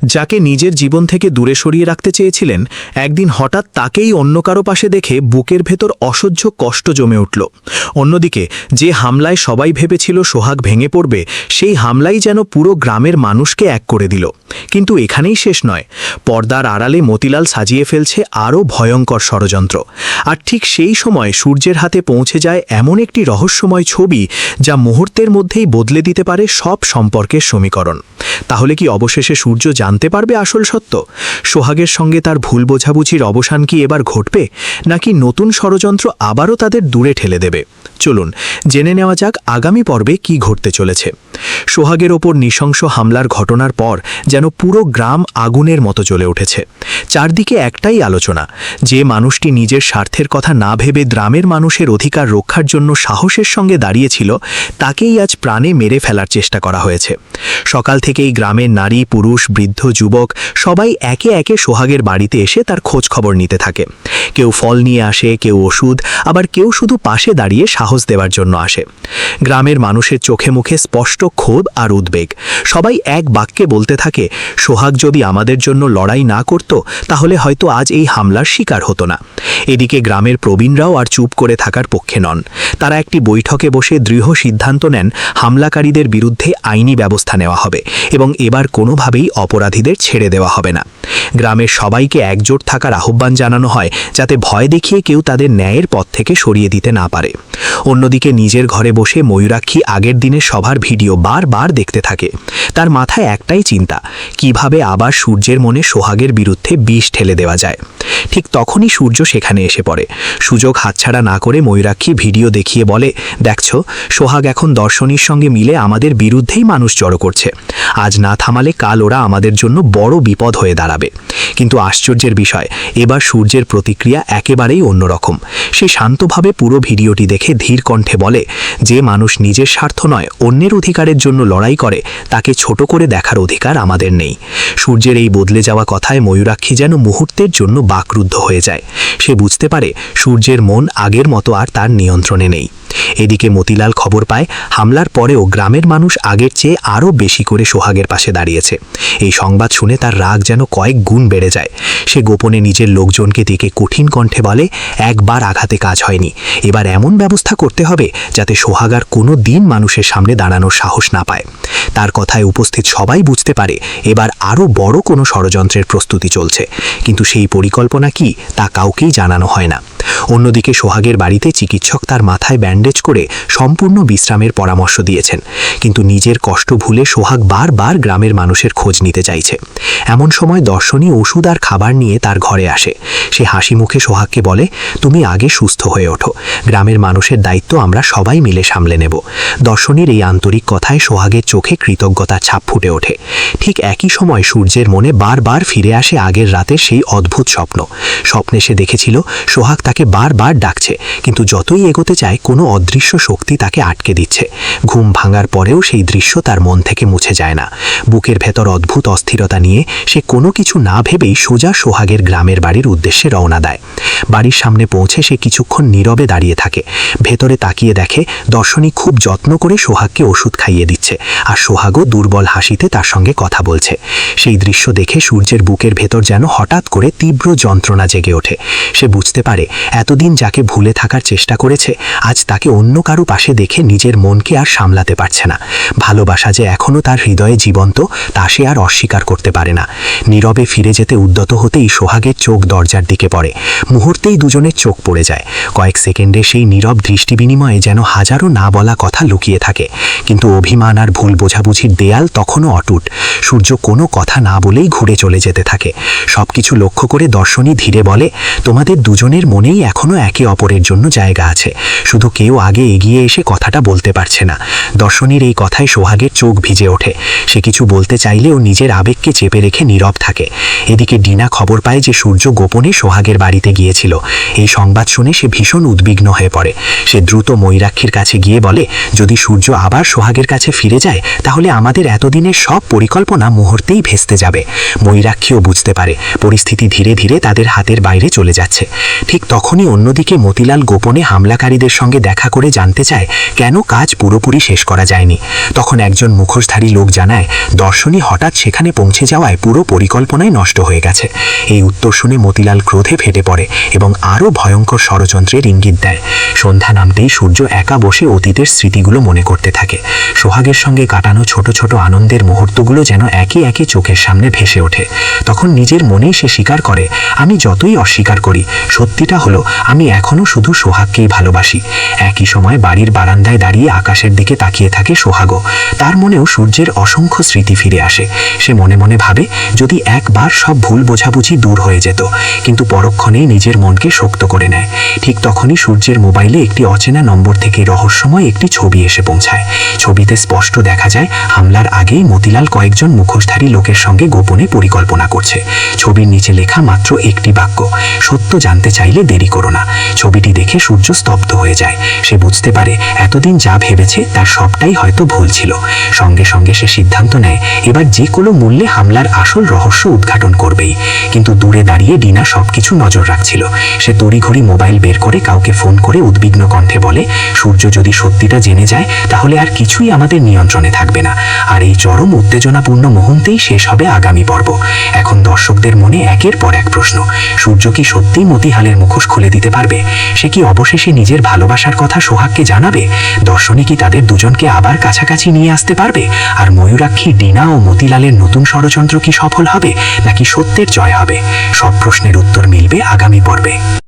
যাকে নিজের জীবন থেকে দূরে সরিয়ে রাখতে চেয়েছিলেন, একদিন হঠাৎ তাকেই অন্য কারো পাশে দেখে বুকের ভেতর অসহ্য কষ্ট জমে উঠল। অন্যদিকে যে হামলায় সবাই ভেবেছিল সোহাগ ভেঙে পড়বে, সেই হামলাই যেন পুরো গ্রামের মানুষকে এক করে দিল। কিন্তু এখানেই শেষ নয়, পর্দার আড়ালে মতিলাল সাজিয়ে ফেলছে আরও ভয়ঙ্কর ষড়যন্ত্র। আর ঠিক সেই সময় সূর্যের হাতে পৌঁছে যায় এমন একটি রহস্যময় ছবি, যা মুহূর্তের মধ্যেই বদলে দিতে পারে সব সম্পর্কের সমীকরণ। তাহলে কি অবশেষে সূর্য জানতে পারবে আসল সত্য? সোহাগের সঙ্গে তার ভুল বোঝাবুঝির অবসান কি এবার ঘটবে, নাকি নতুন ষড়যন্ত্র আবারও তাদের দূরে ঠেলে দেবে? চলুন জেনে নেওয়া যাক আগামী পর্বে কি ঘটতে চলেছে। সোহাগের ওপর নৃশংস হামলার ঘটনার পর যেন পুরো গ্রাম আগুনের মতো জ্বলে উঠেছে। চারদিকে একটাই আলোচনা, যে মানুষটি নিজের স্বার্থের কথা না ভেবে গ্রামের মানুষের অধিকার রক্ষার জন্য সাহসের সঙ্গে দাঁড়িয়েছিল, তাকেই আজ প্রাণে মেরে ফেলার চেষ্টা করা হয়েছে। সকাল থেকেই গ্রামের নারী, পুরুষ, বৃদ্ধ, যুবক সবাই একে একে সোহাগের বাড়িতে এসে তার খোঁজ খবর নিতে থাকে। কেউ ফল নিয়ে আসে, কেউ ওষুধ, আবার কেউ শুধু পাশে দাঁড়িয়ে সাহস দেওয়ার জন্য আসে। গ্রামের মানুষের চোখে মুখে স্পষ্ট ক্ষোভ আর উদ্বেগ। সবাই এক বাক্যে বলতে থাকে, সোহাগ যদি আমাদের জন্য লড়াই না করত, তাহলে হয়তো আজ এই হামলার শিকার হতো না। এদিকে গ্রামের প্রবীণরাও আর চুপ করে থাকার পক্ষে নন। তারা একটি বৈঠকে বসে দৃঢ় সিদ্ধান্ত নেন, হামলাকারীদের বিরুদ্ধে আইনি ব্যবস্থা নেওয়া হবে এবং এবার কোনোভাবেই অপরাধীদের ছেড়ে দেওয়া হবে না। গ্রামের সবাইকে একজোট থাকার আহ্বান জানানো হয়, যাতে ভয় দেখিয়ে কেউ তাদের ন্যায়ের পথ থেকে সরিয়ে দিতে না পারে। অন্যদিকে নিজের ঘরে বসে ময়ূরাক্ষী আগের দিনের সভার ভিডিও বারবার দেখতে থাকে। তার মাথায় একটাই চিন্তা, কিভাবে আবার সূর্যের মনে সোহাগের বিরুদ্ধে বিষ ঠেলে দেওয়া যায়। ঠিক তখনই সূর্য সেখানে এসে পড়ে। সুযোগ হাতছাড়া না করে ময়ূরাক্ষী ভিডিও দেখিয়ে বলে, দেখছো, সোহাগ এখন দর্শনীর সঙ্গে মিলে আমাদের বিরুদ্ধেই মানুষ জড়ো করছে। আজ না থামালে কাল ওরা আমাদের জন্য বড় বিপদ হয়ে দাঁড়াবে। কিন্তু আশ্চর্যের বিষয়, এবার সূর্যের প্রতিক্রিয়া একেবারেই অন্যরকম। সে শান্তভাবে পুরো ভিডিওটি দেখে ধীর কণ্ঠে বলে, যে মানুষ নিজের স্বার্থ নয় অন্যের অধিকারের জন্য লড়াই করে, তাকে ছোট করে দেখার অধিকার আমাদের নেই। সূর্যের এই বদলে যাওয়া কথায় ময়ূরাক্ষী যেন মুহূর্তের জন্য বাকরুদ্ধ হয়ে যায়। সে বুঝতে পারে সূর্যের মন আগের মতো আর তার নিয়ন্ত্রণে নেই। এদিকে মতিলাল খবর পায়, হামলার পরেও গ্রামের মানুষ আগের চেয়ে আরও বেশি করে সোহাগের পাশে দাঁড়িয়েছে। এই সংবাদ শুনে তার রাগ যেন কয়েক গুণ বেড়ে যায়। সে গোপনে নিজের লোকজনকে ডেকে কঠিন কণ্ঠে বলে, একবার আঘাতে কাজ হয়নি, এবার এমন ব্যবস্থা করতে হবে যাতে সোহাগ আর কোনো দিন মানুষের সামনে দাঁড়ানোর সাহস না পায়। তার কথায় উপস্থিত সবাই বুঝতে পারে, এবার আরও বড় কোনো ষড়যন্ত্রের প্রস্তুতি চলছে। কিন্তু সেই পরিকল্পনা কি, তা কাউকেই জানানো হয় না। অন্যদিকে সোহাগের বাড়িতে চিকিৎসক তার মাথায় ব্যান্ডেজ করে সম্পূর্ণ বিশ্রামের পরামর্শ দিয়েছেন। কিন্তু নিজের কষ্ট ভুলে সোহাগ বারবার গ্রামের মানুষের খোঁজ নিতে চাইছে। এমন সময় দর্শনী ওষুধ আর খাবার নিয়ে তার ঘরে আসে। সে হাসি মুখে সোহাগকে বলে, তুমি আগে সুস্থ হয়ে ওঠো, গ্রামের মানুষের দায়িত্ব আমরা সবাই মিলে সামলে নেব। দর্শনীর এই আন্তরিক কথায় সোহাগের চোখে কৃতজ্ঞতার ছাপ ফুটে ওঠে। ঠিক একই সময় সূর্যের মনে বারবার ফিরে আসে আগের রাতের সেই অদ্ভুত স্বপ্ন। স্বপ্নে সে দেখেছিল সোহাগ তাকে বারবার ডাকছে, কিন্তু যতই এগোতে চায় কোনো অদৃশ্য শক্তি তাকে আটকে দিচ্ছে। ঘুম ভাঙার পরেও সেই দৃশ্য তার মন থেকে মুছে যায় না। বুকের ভেতর অদ্ভুত অস্থিরতা নিয়ে সে কোনো কিছু না ভেবেই সোজা সোহাগের গ্রামের বাড়ির উদ্দেশ্যে রওনা দেয়। বাড়ির সামনে পৌঁছে সে কিছুক্ষণ নীরবে দাঁড়িয়ে থাকে। ভেতরে তাকিয়ে দেখে দর্শনী খুব যত্ন করে সোহাগকে ওষুধ খাইয়ে দিচ্ছে, আর সোহাগও দুর্বল হাসিতে তার সঙ্গে কথা বলছে। সেই দৃশ্য দেখে সূর্যের বুকের ভেতর যেন হঠাৎ করে তীব্র যন্ত্রণা জেগে ওঠে। সে বুঝতে পারে, এতদিন যাকে ভুলে থাকার চেষ্টা করেছে, আজ তাকে অন্য কারো পাশে দেখে নিজের মনকে আর সামলাতে পারছে না। ভালোবাসা যে এখনও তার হৃদয়ে জীবন্ত, তা সে আর অস্বীকার করতে পারে না। নীরবে ফিরে যেতে উদ্যত হতেই সোহাগের চোখ দরজার দিকে পড়ে। মুহূর্তেই দুজনের চোখ পড়ে যায়। কয়েক সেকেন্ডে সেই নীরব দৃষ্টি বিনিময়ে যেন হাজারো না বলা কথা লুকিয়ে থাকে। কিন্তু অভিমান আর ভুল বোঝাবুঝির দেয়াল তখনও অটুট। সূর্য কোনো কথা না বলেই ঘুরে চলে যেতে থাকে। সবকিছু লক্ষ্য করে দর্শনী ধীরে বলে, তোমাদের দুজনের মনেই এখনও একে অপরের জন্য জায়গা আছে, শুধু কেউ আগে এগিয়ে এসে কথাটা বলতে পারছে না। দর্শনীর এই কথায় সোহাগের চোখ ভিজে ওঠে। সে কিছু বলতে চাইলেও নিজের আবেগকে চেপে রেখে নীরব থাকে। এদিকে ডিনা খবর পায় যে সূর্য গোপনে সোহাগের বাড়িতে গিয়েছিল। এই সংবাদ শুনে সে ভীষণ উদ্বিগ্ন হয়ে পড়ে। সে দ্রুত ময়ূরাক্ষীর কাছে গিয়ে বলে, যদি সূর্য আবার সোহাগের কাছে ফিরে যায়, তাহলে আমাদের এতদিনের সব পরিকল্পনা মুহূর্তেই ভেস্তে যাবে। ময়ূরাক্ষীও বুঝতে পারে পরিস্থিতি ধীরে ধীরে তাদের হাতের বাইরে চলে যাচ্ছে। ঠিক তখনই তখনই অন্যদিকে মতিলাল গোপনে হামলাকারীদের সঙ্গে দেখা করে জানতে চায় কেন কাজ পুরোপুরি শেষ করা যায়নি। তখন একজন মুখোশধারী লোক জানায় দর্শনী হঠাৎ সেখানে পৌঁছে যাওয়ায় পুরো পরিকল্পনাই নষ্ট হয়ে গেছে। এই উত্তর শুনে মতিলাল ক্রোধে ফেটে পড়ে এবং আরও ভয়ঙ্কর ষড়যন্ত্রের ইঙ্গিত দেয়। সন্ধ্যা নামতেই সূর্য একা বসে অতীতের স্মৃতিগুলো মনে করতে থাকে। সোহাগের সঙ্গে কাটানো ছোট ছোট আনন্দের মুহূর্তগুলো যেন একে একে চোখের সামনে ভেসে ওঠে। তখন নিজের মনেই সে স্বীকার করে, আমি যতই অস্বীকার করি, সত্যিটা হলো আমি এখনও শুধু সোহাগকেই ভালোবাসি। একই সময় বাড়ির বারান্দায় দাঁড়িয়ে আকাশের দিকে তাকিয়ে থাকে সোহাগও। তার মনেও সূর্যের অসংখ্য স্মৃতি ফিরে আসে। সে মনে মনে ভাবে যদি একবার সব ভুল বোঝাবুঝি দূর হয়ে যেত, কিন্তু পরক্ষণেই নিজের মনকে শক্ত করে নেয়। ঠিক তখনই সূর্যের মোবাইলে একটি অচেনা নম্বর থেকে রহস্যময় একটি ছবি এসে পৌঁছায়। ছবিতে স্পষ্ট দেখা যায় হামলার আগেই মতিলাল কয়েকজন মুখোশধারী লোকের সঙ্গে গোপনে পরিকল্পনা করছে। ছবির নিচে লেখা মাত্র একটি বাক্য, সত্য জানতে চাইলে দেরি করো না। ছবিটি দেখে সূর্য স্তব্ধ হয়ে যায়। সে বুঝতে পারে এতদিন যা ভেবেছে তার সবটাই হয়তো ভুল ছিল। সঙ্গে সঙ্গে সে সিদ্ধান্ত নেয় এবার যে কোনো মূল্যে হামলার আসল রহস্য উদ্ঘাটন করবেই। কিন্তু দূরে দাঁড়িয়ে ডিনা সবকিছু নজর রাখছিল। সে তড়িঘড়ি মোবাইল বের করে কাউকে ফোন করে উদ্বিগ্ন কণ্ঠে বলে, সূর্য যদি সত্যিটা জেনে যায় তাহলে আর কিছুই আমাদের নিয়ন্ত্রণে থাকবে না। আর এই চরম উত্তেজনাপূর্ণ মুহূর্তেই শেষ হবে আগামী পর্ব। এখন দর্শকদের মনে একের পর এক প্রশ্ন। সূর্য কি সত্যিই মতিহালের মুখোশ খুলে দিতে পারবে? সে কি অবশেষে নিজের ভালোবাসার কথা সোহাগকে জানাবে? দর্শনী কি তাদের দুজনকে আবার কাছাকাছি নিয়ে আসতে পারবে? আর ময়ূরাক্ষী, ডিনা ও মতিলালের নতুন ষড়যন্ত্র কি সফল হবে, নাকি সত্যের জয় হবে? সব প্রশ্নের উত্তর মিলবে আগামী পর্বে।